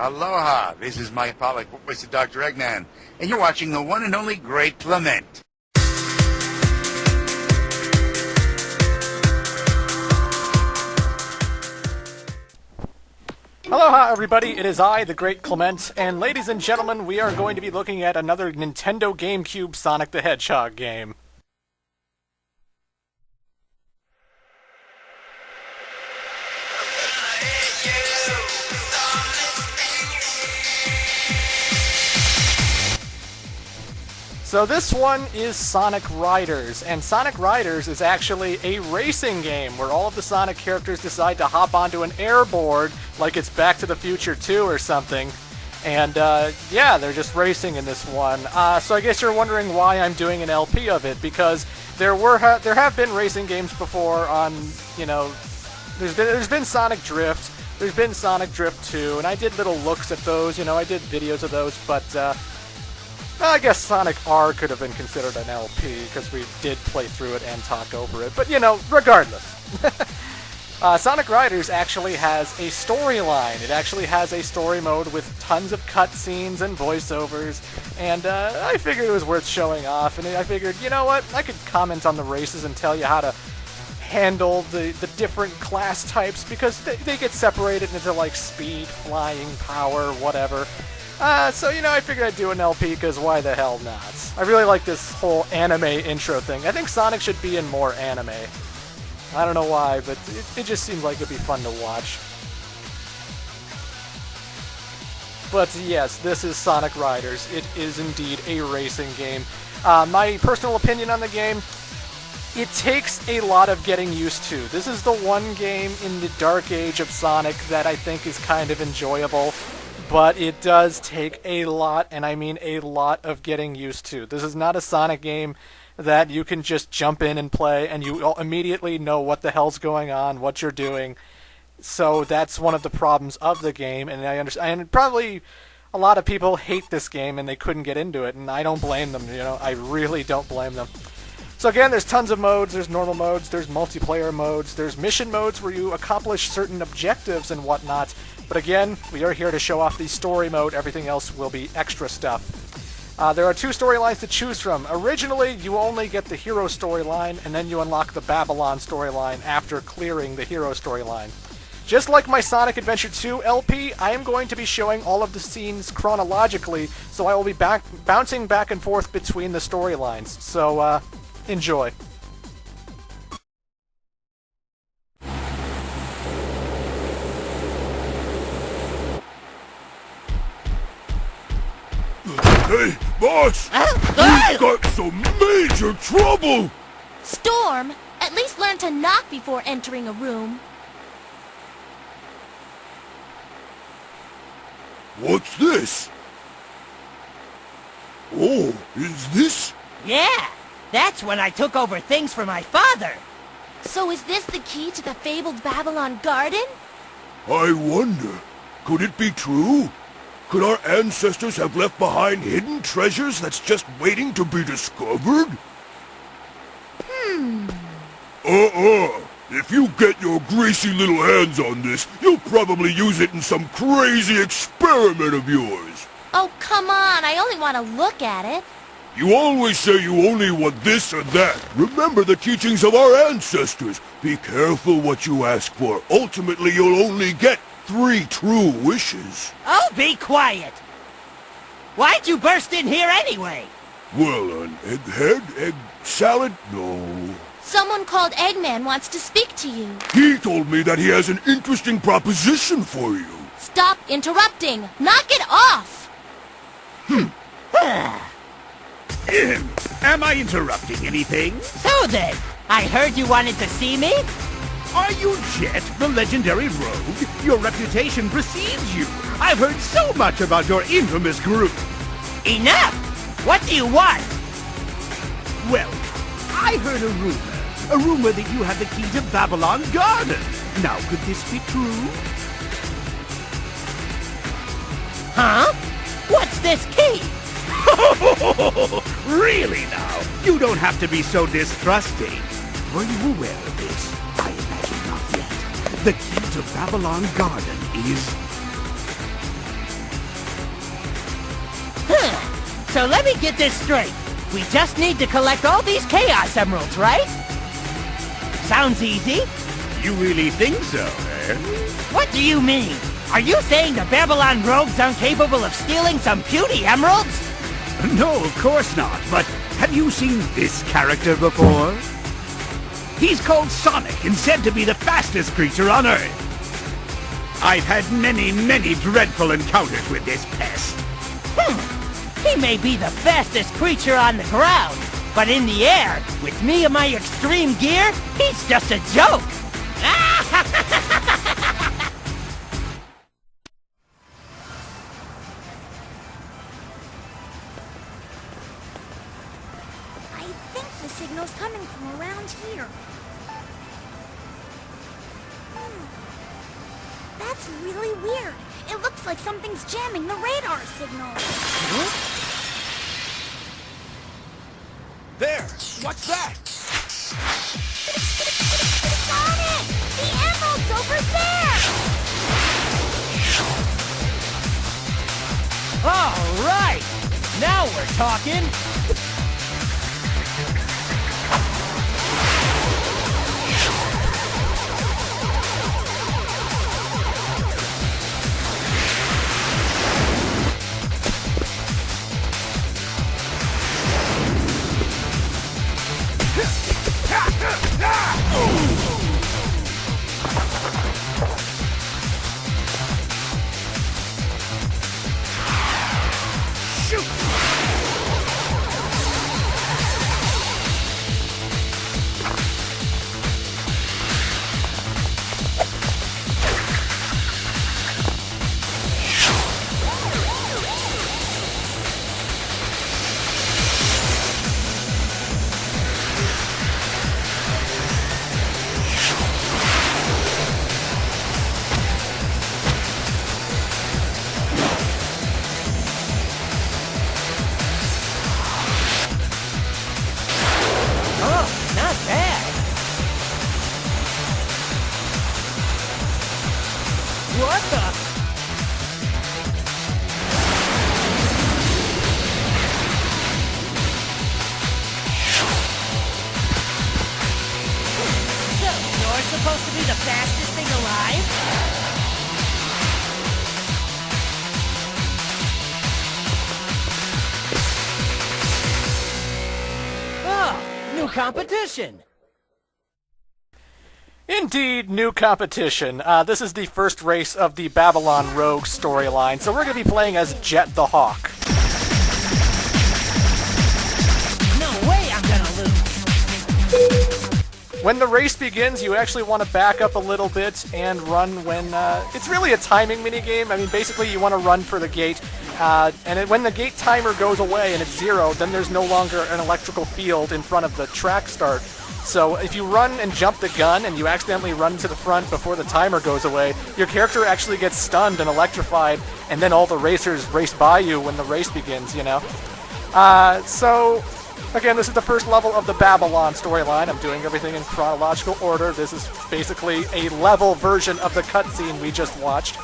Aloha, this is my Pollock voice of Dr. Eggman, and you're watching the one and only Great Clement. Aloha everybody, it is I, the Great Clement, and ladies and gentlemen, we are going to be looking at another Nintendo GameCube Sonic the Hedgehog game. So this one is Sonic Riders, and Sonic Riders is actually a racing game where all of the Sonic characters decide to hop onto an airboard like it's Back to the Future 2 or something, and yeah, they're just racing in this one. So I guess you're wondering why I'm doing an LP of it, because there have been racing games before on, you know, there's been Sonic Drift, there's been Sonic Drift 2, and I did little looks at those, you know, I did videos of those, but I guess Sonic R could have been considered an LP, because we did play through it and talk over it. But, you know, regardless. Sonic Riders actually has a storyline. It actually has a story mode with tons of cutscenes and voiceovers. And I figured it was worth showing off. And I figured, you know what, I could comment on the races and tell you how to handle the different class types, because they get separated into, like, speed, flying, power, whatever. So, you know, I figured I'd do an LP, because why the hell not? I really like this whole anime intro thing. I think Sonic should be in more anime. I don't know why, but it just seems like it'd be fun to watch. But yes, this is Sonic Riders. It is indeed a racing game. My personal opinion on the game, it takes a lot of getting used to. This is the one game in the dark age of Sonic that I think is kind of enjoyable. But it does take a lot, and I mean a lot, of getting used to. This is not a Sonic game that you can just jump in and play and you immediately know what the hell's going on, what you're doing. So that's one of the problems of the game, and I understand. And probably a lot of people hate this game and they couldn't get into it, and I don't blame them. You know, I really don't blame them. So again, there's tons of modes. There's normal modes, there's multiplayer modes, there's mission modes where you accomplish certain objectives and whatnot. But again, we are here to show off the story mode. Everything else will be extra stuff. There are two storylines to choose from. Originally, you only get the hero storyline, and then you unlock the Babylon storyline after clearing the hero storyline. Just like my Sonic Adventure 2 LP, I am going to be showing all of the scenes chronologically, so I will be bouncing back and forth between the storylines. So, enjoy. Hey, boss! We've got some major trouble! Storm, at least learn to knock before entering a room. What's this? Oh, is this? Yeah, that's when I took over things for my father. So is this the key to the fabled Babylon Garden? I wonder, could it be true? Could our ancestors have left behind hidden treasures that's just waiting to be discovered? If you get your greasy little hands on this, you'll probably use it in some crazy experiment of yours. Oh, come on, I only want to look at it. You always say you only want this or that. Remember the teachings of our ancestors. Be careful what you ask for. Ultimately, you'll only get 3 true wishes. Oh, be quiet! Why'd you burst in here anyway? Well, an egghead? Egg salad? No. Someone called Eggman wants to speak to you. He told me that he has an interesting proposition for you. Stop interrupting! Knock it off! Am I interrupting anything? So then, I heard you wanted to see me? Are you Jet, the legendary rogue? Your reputation precedes you. I've heard so much about your infamous group. Enough! What do you want? Well, I heard a rumor that you have the key to Babylon Garden. Now, could this be true? Huh? What's this key? Really now? You don't have to be so distrusting. Were you aware of this? I imagine not yet. The key to Babylon Garden is So let me get this straight. We just need to collect all these Chaos Emeralds, right? Sounds easy. You really think so, eh? What do you mean? Are you saying the Babylon rogues aren't capable of stealing some puny emeralds? No, of course not, but have you seen this character before? He's called Sonic and said to be the fastest creature on Earth. I've had many, many dreadful encounters with this pest. He may be the fastest creature on the ground, but in the air, with me and my extreme gear, he's just a joke! I think the signal's coming from around here. That's really weird. It looks like something's jamming the radar signal. There! What's that? Sonic! The emerald's over there! All right! Now we're talking! What the? So, you're supposed to be the fastest thing alive? Oh, new competition! Indeed, new competition. This is the first race of the Babylon Rogue storyline, so we're going to be playing as Jet the Hawk. No way I'm gonna lose! When the race begins, you actually want to back up a little bit and run when... it's really a timing minigame. I mean, basically you want to run for the gate, when the gate timer goes away and it's 0, then there's no longer an electrical field in front of the track start. So if you run and jump the gun and you accidentally run to the front before the timer goes away, your character actually gets stunned and electrified, and then all the racers race by you when the race begins, you know? So, again, this is the first level of the Babylon storyline. I'm doing everything in chronological order. This is basically a level version of the cutscene we just watched.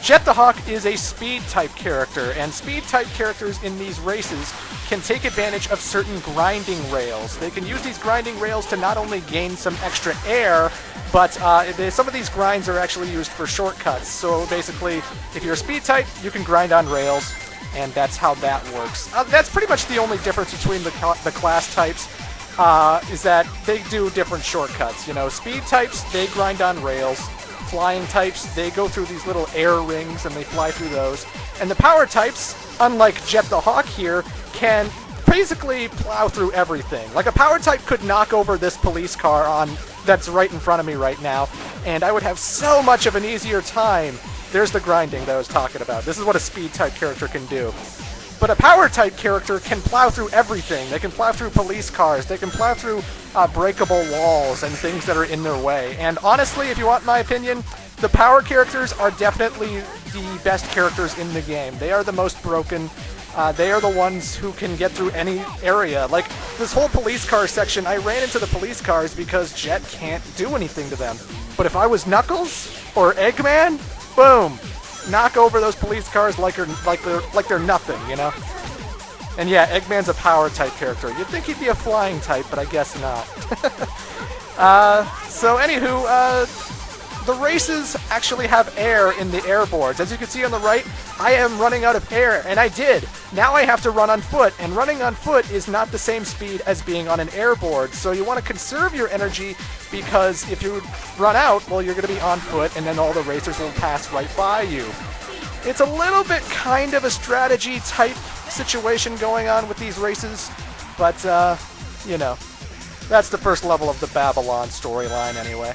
Jet the Hawk is a speed-type character, and speed-type characters in these races can take advantage of certain grinding rails. They can use these grinding rails to not only gain some extra air, but some of these grinds are actually used for shortcuts. So basically, if you're a speed-type, you can grind on rails, and that's how that works. That's pretty much the only difference between the class types, is that they do different shortcuts. You know, speed-types, they grind on rails. Flying types, they go through these little air rings and they fly through those. And the power types, unlike Jet the Hawk here, can basically plow through everything. Like a power type could knock over this police car that's right in front of me right now, and I would have so much of an easier time. There's the grinding that I was talking about. This is what a speed type character can do. But a power type character can plow through everything. They can plow through police cars. They can plow through breakable walls and things that are in their way. And honestly, if you want my opinion, the power characters are definitely the best characters in the game. They are the most broken. They are the ones who can get through any area. Like, this whole police car section, I ran into the police cars because Jet can't do anything to them. But if I was Knuckles or Eggman, boom. knock over those police cars like they're nothing, you know? And yeah, Eggman's a power type character. You'd think he'd be a flying type, but I guess not. So anywho, the races actually have air in the air boards. As you can see on the right, I am running out of air, and I did. Now I have to run on foot, and running on foot is not the same speed as being on an air board. So you want to conserve your energy, because if you run out, well, you're going to be on foot, and then all the racers will pass right by you. It's a little bit kind of a strategy type situation going on with these races, but, you know, that's the first level of the Babylon storyline anyway.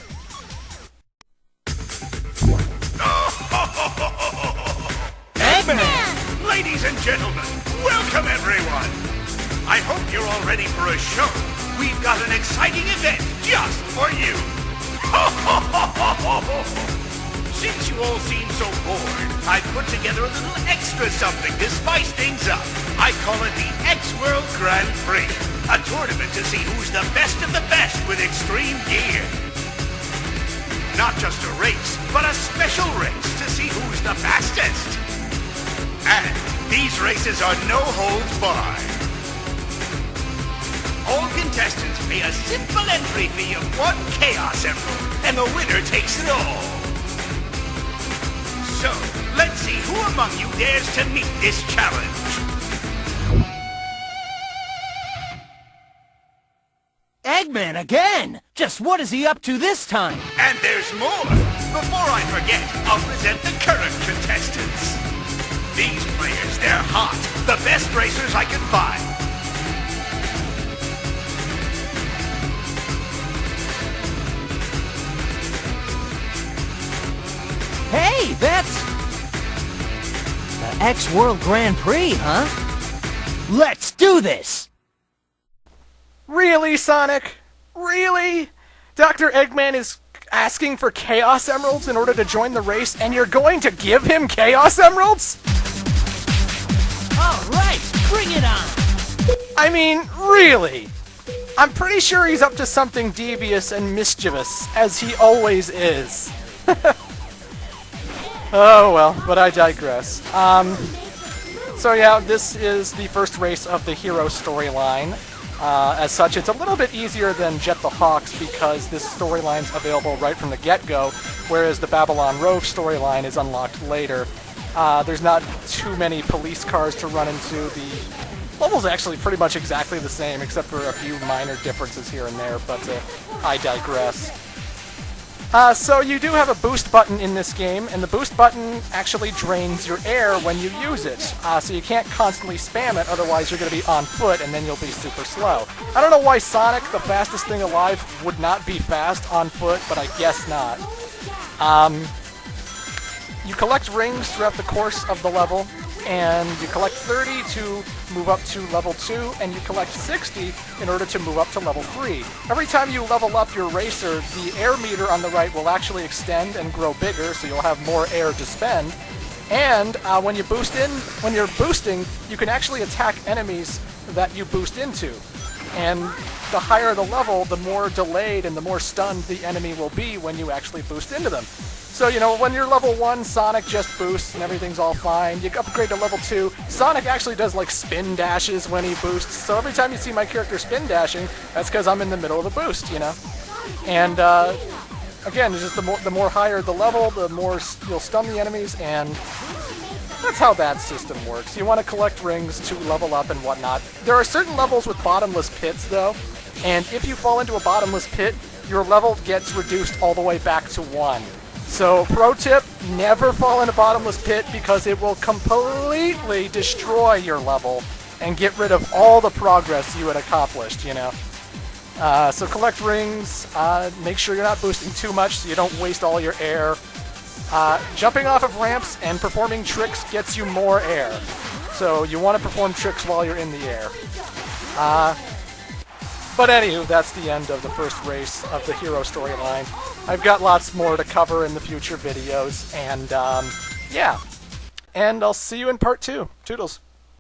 Eggman! Ladies and gentlemen, welcome everyone! I hope you're all ready for a show. We've got an exciting event just for you! Since you all seem so bored, I've put together a little extra something to spice things up. I call it the X-World Grand Prix, a tournament to see who's the best of the best with extreme gear. Not just a race, but a special race to see who's the fastest. And these races are no holds barred. All contestants pay a simple entry fee of 1 Chaos Emerald, and the winner takes it all. So, let's see who among you dares to meet this challenge. Eggman again! Just what is he up to this time? And there's more! Before I forget, I'll present the current contestants. These players, they're hot. The best racers I could find. Hey, that's... the X-World Grand Prix, huh? Let's do this! Really, Sonic? Really? Dr. Eggman is asking for Chaos Emeralds in order to join the race, and you're going to give him Chaos Emeralds? All right, bring it on! I mean, really? I'm pretty sure he's up to something devious and mischievous, as he always is. Oh well, but I digress. So yeah, this is the first race of the hero storyline. As such, it's a little bit easier than Jet the Hawks because this storyline's available right from the get-go, whereas the Babylon Rogue storyline is unlocked later. There's not too many police cars to run into. The level's actually pretty much exactly the same, except for a few minor differences here and there, but I digress. So you do have a boost button in this game, and the boost button actually drains your air when you use it. So you can't constantly spam it, otherwise you're going to be on foot, and then you'll be super slow. I don't know why Sonic, the fastest thing alive, would not be fast on foot, but I guess not. You collect rings throughout the course of the level, and you collect 30 to move up to level 2, and you collect 60 in order to move up to level 3. Every time you level up your racer, the air meter on the right will actually extend and grow bigger, so you'll have more air to spend. And when you're boosting, you can actually attack enemies that you boost into. And the higher the level, the more delayed and the more stunned the enemy will be when you actually boost into them. So, you know, when you're level 1, Sonic just boosts and everything's all fine. You upgrade to level 2, Sonic actually does, like, spin dashes when he boosts. So every time you see my character spin dashing, that's because I'm in the middle of the boost, you know? And, again, it's just the more higher the level, the more you'll stun the enemies, and that's how that system works. You want to collect rings to level up and whatnot. There are certain levels with bottomless pits, though, and if you fall into a bottomless pit, your level gets reduced all the way back to 1. So, pro tip, never fall in a bottomless pit because it will completely destroy your level and get rid of all the progress you had accomplished, you know. So collect rings, make sure you're not boosting too much so you don't waste all your air. Jumping off of ramps and performing tricks gets you more air. So you want to perform tricks while you're in the air. But anywho, that's the end of the first race of the hero storyline. I've got lots more to cover in the future videos, and yeah. And I'll see you in part 2. Toodles.